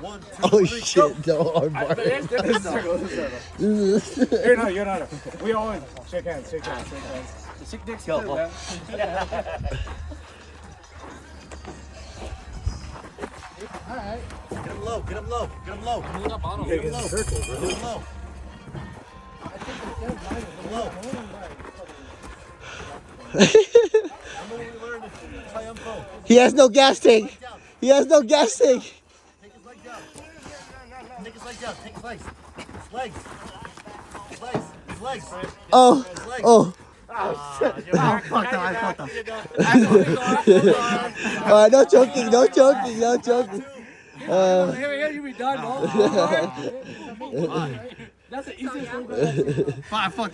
1, 2, Oh 3, shit! go. No arm bar. Here, no, you're not. We always shake hands, shake hands, shake hands. Shake dicks too, man. Alright. Get him low, get him low, get him low. Get him low. Get him low. Get him low. He has no gas tank. He has no gas tank. Take his leg down. Take his leg down. Take his legs. His legs. His legs. His legs. Oh, His legs. oh. Fuck that. I fucked up. No choking, no choking, no choking. Here, you be done, bro. That's the easiest one. I fucked